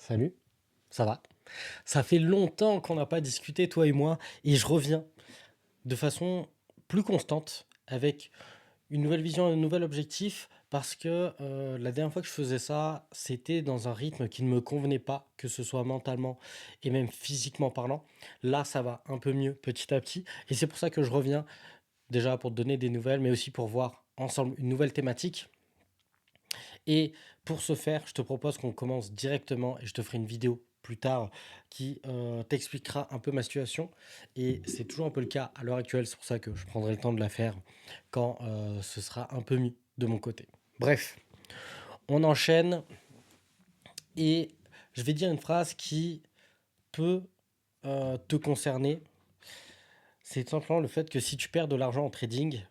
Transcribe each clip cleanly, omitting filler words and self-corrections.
Salut, ça va? Ça fait longtemps qu'on n'a pas discuté, toi et moi, et je reviens de façon plus constante avec une nouvelle vision, un nouvel objectif, parce que la dernière fois que je faisais ça, c'était dans un rythme qui ne me convenait pas, que ce soit mentalement et même physiquement parlant. Là, ça va un peu mieux petit à petit, et c'est pour ça que je reviens déjà pour te donner des nouvelles, mais aussi pour voir ensemble une nouvelle thématique. Et pour ce faire, je te propose qu'on commence directement et je te ferai une vidéo plus tard qui t'expliquera un peu ma situation. Et c'est toujours un peu le cas à l'heure actuelle, c'est pour ça que je prendrai le temps de la faire quand ce sera un peu mieux de mon côté. Bref, on enchaîne et je vais dire une phrase qui peut te concerner. C'est tout simplement le fait que si tu perds de l'argent en trading,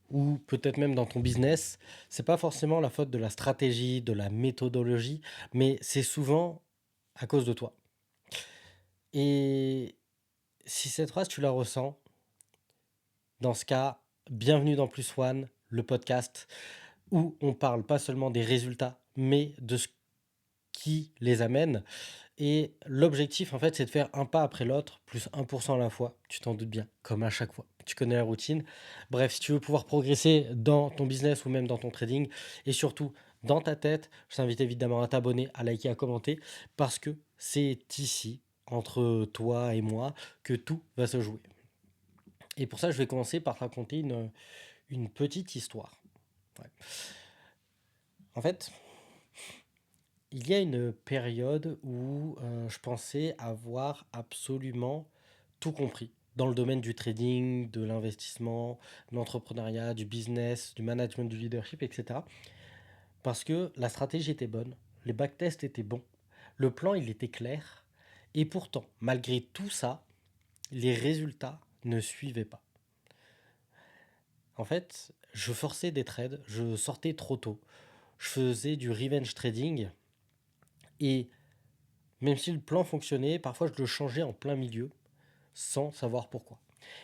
ou peut-être même dans ton business, c'est pas forcément la faute de la stratégie, de la méthodologie, mais c'est souvent à cause de toi. Et si cette phrase tu la ressens, dans ce cas, bienvenue dans Plus One, le podcast où on parle pas seulement des résultats, mais de ce qui les amène. Et l'objectif, en fait, c'est de faire un pas après l'autre, plus 1% à la fois. Tu t'en doutes bien, comme à chaque fois. Tu connais la routine. Bref, si tu veux pouvoir progresser dans ton business ou même dans ton trading, et surtout dans ta tête, je t'invite évidemment à t'abonner, à liker, à commenter, parce que c'est ici, entre toi et moi, que tout va se jouer. Et pour ça, je vais commencer par te raconter une petite histoire. Ouais. En fait, il y a une période où je pensais avoir absolument tout compris dans le domaine du trading, de l'investissement, de l'entrepreneuriat, du business, du management, du leadership, etc. Parce que la stratégie était bonne, les backtests étaient bons, le plan il était clair, et pourtant, malgré tout ça, les résultats ne suivaient pas. En fait, je forçais des trades, je sortais trop tôt, je faisais du revenge trading, et même si le plan fonctionnait, parfois je le changeais en plein milieu, sans savoir pourquoi.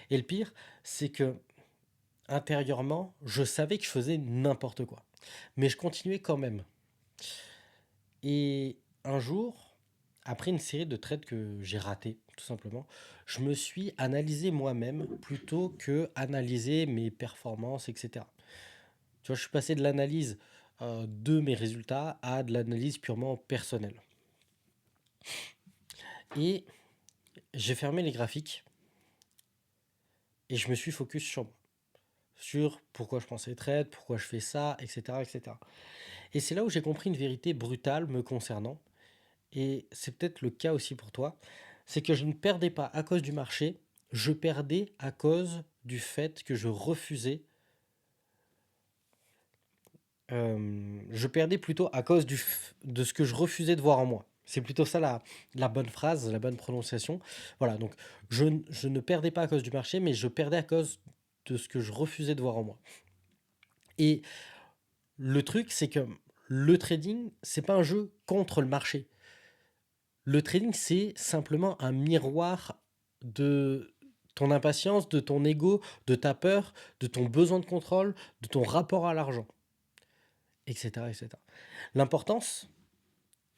Et le pire, c'est que intérieurement, je savais que je faisais n'importe quoi. Mais je continuais quand même. Et un jour, après une série de trades que j'ai ratés, tout simplement, je me suis analysé moi-même plutôt que analyser mes performances, etc. Tu vois, je suis passé de l'analyse de mes résultats à de l'analyse purement personnelle. Et j'ai fermé les graphiques et je me suis focus sur moi, sur pourquoi je pensais trade, pourquoi je fais ça, etc. etc. Et c'est là où j'ai compris une vérité brutale me concernant, et c'est peut-être le cas aussi pour toi, c'est que je ne perdais pas à cause du marché, je perdais à cause du fait que je perdais plutôt à cause de ce que je refusais de voir en moi. C'est plutôt ça la bonne phrase, la bonne prononciation. Voilà, donc je ne perdais pas à cause du marché, mais je perdais à cause de ce que je refusais de voir en moi. Et le truc, c'est que le trading, c'est pas un jeu contre le marché. Le trading, c'est simplement un miroir de ton impatience, de ton ego, de ta peur, de ton besoin de contrôle, de ton rapport à l'argent, etc., etc. L'importance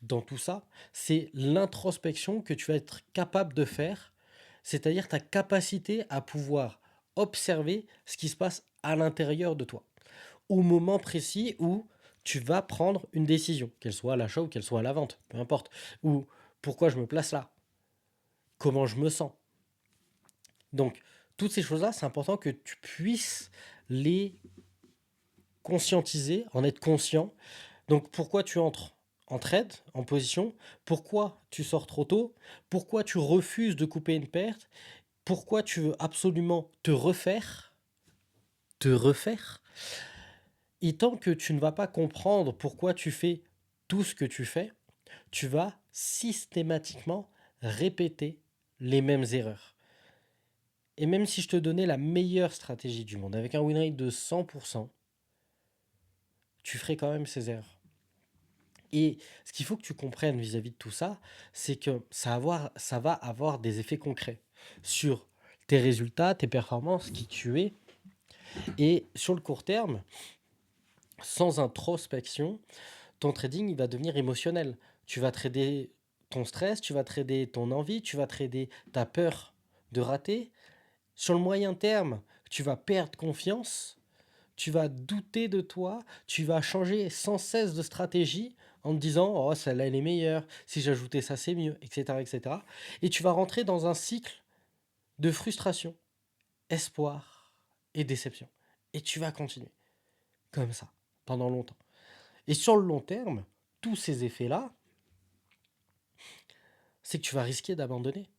dans tout ça, c'est l'introspection que tu vas être capable de faire, c'est-à-dire ta capacité à pouvoir observer ce qui se passe à l'intérieur de toi, au moment précis où tu vas prendre une décision, qu'elle soit à l'achat ou qu'elle soit à la vente, peu importe, ou pourquoi je me place là, comment je me sens. Donc, toutes ces choses-là, c'est important que tu puisses les conscientiser, en être conscient. Donc, pourquoi tu entres en trade, en position, pourquoi tu sors trop tôt, pourquoi tu refuses de couper une perte, pourquoi tu veux absolument te refaire, et tant que tu ne vas pas comprendre pourquoi tu fais tout ce que tu fais, tu vas systématiquement répéter les mêmes erreurs. Et même si je te donnais la meilleure stratégie du monde, avec un win rate de 100%, tu ferais quand même ces erreurs. Et ce qu'il faut que tu comprennes vis-à-vis de tout ça, c'est que ça va avoir des effets concrets sur tes résultats, tes performances, qui tu es. Et sur le court terme, sans introspection, ton trading, il va devenir émotionnel. Tu vas trader ton stress, tu vas trader ton envie, tu vas trader ta peur de rater. Sur le moyen terme, tu vas perdre confiance, tu vas douter de toi, tu vas changer sans cesse de stratégie en te disant oh celle-là elle est meilleure, si j'ajoutais ça c'est mieux, etc., etc. Et tu vas rentrer dans un cycle de frustration, espoir et déception. Et tu vas continuer comme ça pendant longtemps. Et sur le long terme, tous ces effets-là, c'est que tu vas risquer d'abandonner.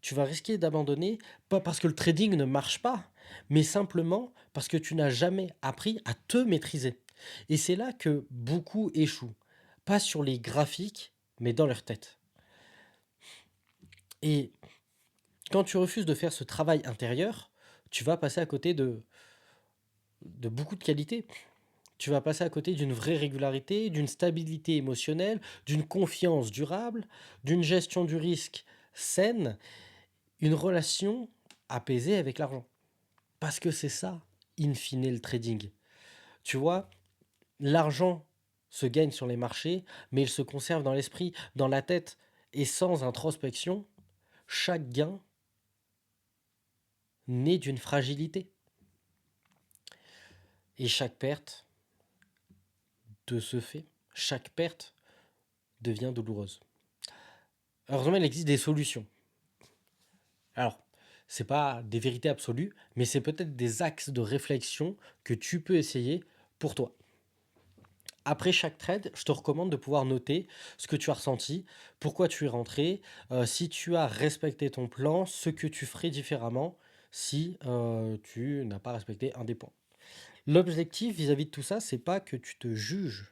Tu vas risquer d'abandonner, pas parce que le trading ne marche pas, mais simplement parce que tu n'as jamais appris à te maîtriser. Et c'est là que beaucoup échouent. Pas sur les graphiques, mais dans leur tête. Et quand tu refuses de faire ce travail intérieur, tu vas passer à côté de beaucoup de qualités. Tu vas passer à côté d'une vraie régularité, d'une stabilité émotionnelle, d'une confiance durable, d'une gestion du risque saine, une relation apaisée avec l'argent. Parce que c'est ça, in fine, le trading. Tu vois, l'argent se gagne sur les marchés, mais il se conserve dans l'esprit, dans la tête. Et sans introspection, chaque gain naît d'une fragilité. Et chaque perte, de ce fait, chaque perte devient douloureuse. Heureusement, il existe des solutions. Alors, c'est pas des vérités absolues, mais c'est peut-être des axes de réflexion que tu peux essayer pour toi. Après chaque trade, je te recommande de pouvoir noter ce que tu as ressenti, pourquoi tu es rentré, si tu as respecté ton plan, ce que tu ferais différemment si tu n'as pas respecté un des points. L'objectif vis-à-vis de tout ça, c'est pas que tu te juges.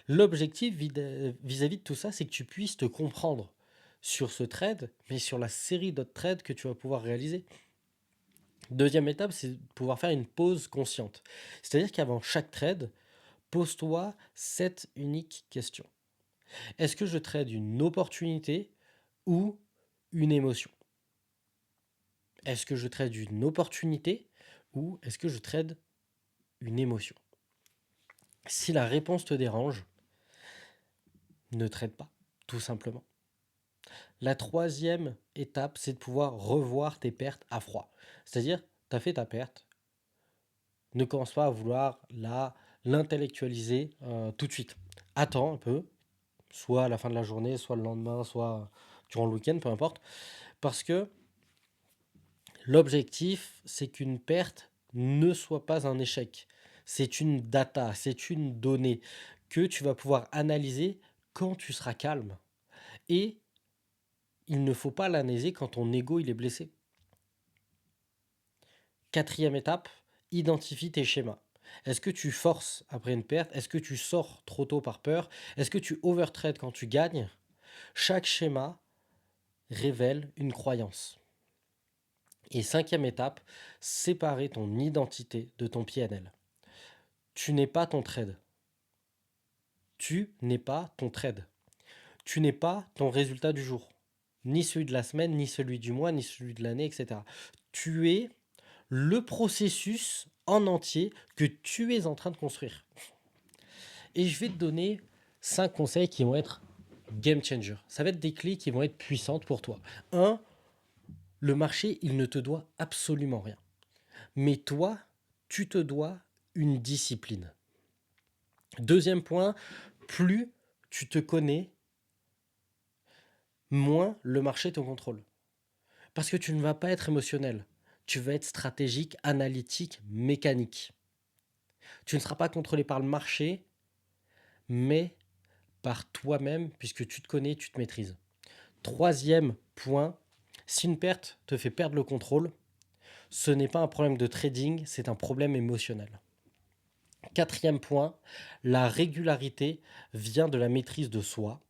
L'objectif vis-à-vis de tout ça, c'est que tu puisses te comprendre sur ce trade, mais sur la série d'autres trades que tu vas pouvoir réaliser. Deuxième étape, c'est de pouvoir faire une pause consciente. C'est-à-dire qu'avant chaque trade, pose-toi cette unique question. Est-ce que je trade une opportunité ou une émotion? Est-ce que je trade une opportunité ou est-ce que je trade une émotion? Si la réponse te dérange, ne trade pas, tout simplement. La troisième étape, c'est de pouvoir revoir tes pertes à froid. C'est-à-dire, tu as fait ta perte, ne commence pas à vouloir l'intellectualiser tout de suite. Attends un peu, soit à la fin de la journée, soit le lendemain, soit durant le week-end, peu importe. Parce que l'objectif, c'est qu'une perte ne soit pas un échec. C'est une data, c'est une donnée que tu vas pouvoir analyser quand tu seras calme. Et il ne faut pas l'analyser quand ton ego il est blessé. Quatrième étape, identifie tes schémas. Est-ce que tu forces après une perte? Est-ce que tu sors trop tôt par peur? Est-ce que tu overtrades quand tu gagnes? Chaque schéma révèle une croyance. Et cinquième étape, séparer ton identité de ton PNL. Tu n'es pas ton trade. Tu n'es pas ton trade. Tu n'es pas ton résultat du jour. Ni celui de la semaine, ni celui du mois, ni celui de l'année, etc. Tu es le processus en entier que tu es en train de construire. Et je vais te donner 5 conseils qui vont être game changer. Ça va être des clés qui vont être puissantes pour toi. Un, le marché, il ne te doit absolument rien. Mais toi, tu te dois une discipline. Deuxième point, plus tu te connais, moins le marché te contrôle. Parce que tu ne vas pas être émotionnel. Tu vas être stratégique, analytique, mécanique. Tu ne seras pas contrôlé par le marché, mais par toi-même, puisque tu te connais, tu te maîtrises. Troisième point, si une perte te fait perdre le contrôle, ce n'est pas un problème de trading, c'est un problème émotionnel. Quatrième point, la régularité vient de la maîtrise de soi,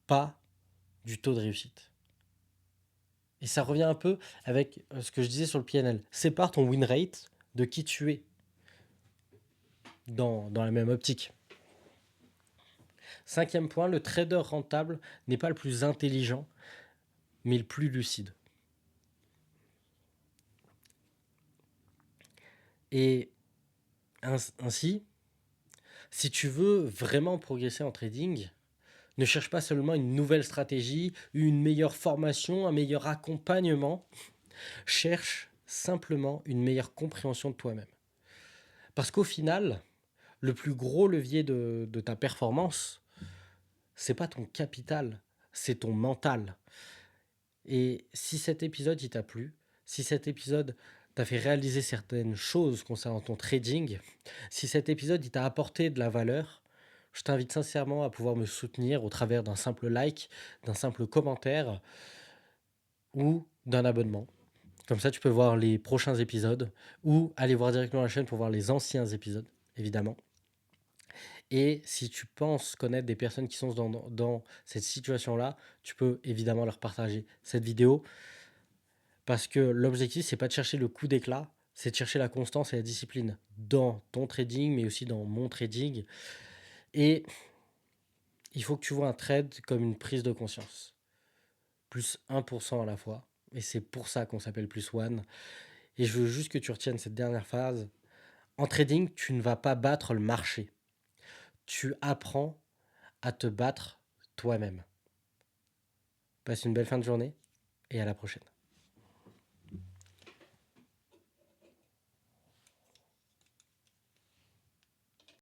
pas du taux de réussite. Et ça revient un peu avec ce que je disais sur le PNL. Sépare ton win rate de qui tu es dans la même optique. Cinquième point, le trader rentable n'est pas le plus intelligent, mais le plus lucide. Et ainsi, Si tu veux vraiment progresser en trading, ne cherche pas seulement une nouvelle stratégie, une meilleure formation, un meilleur accompagnement. Cherche simplement une meilleure compréhension de toi-même. Parce qu'au final, le plus gros levier de ta performance, c'est pas ton capital, c'est ton mental. Et si cet épisode il t'a plu, si cet épisode t'a fait réaliser certaines choses concernant ton trading, si cet épisode il t'a apporté de la valeur, je t'invite sincèrement à pouvoir me soutenir au travers d'un simple like, d'un simple commentaire ou d'un abonnement. Comme ça, tu peux voir les prochains épisodes ou aller voir directement la chaîne pour voir les anciens épisodes, évidemment. Et si tu penses connaître des personnes qui sont dans cette situation-là, tu peux évidemment leur partager cette vidéo parce que l'objectif, c'est pas de chercher le coup d'éclat, c'est de chercher la constance et la discipline dans ton trading, mais aussi dans mon trading. Et il faut que tu vois un trade comme une prise de conscience. Plus 1% à la fois. Et c'est pour ça qu'on s'appelle plus one. Et je veux juste que tu retiennes cette dernière phase. En trading, tu ne vas pas battre le marché. Tu apprends à te battre toi-même. Passe une belle fin de journée et à la prochaine.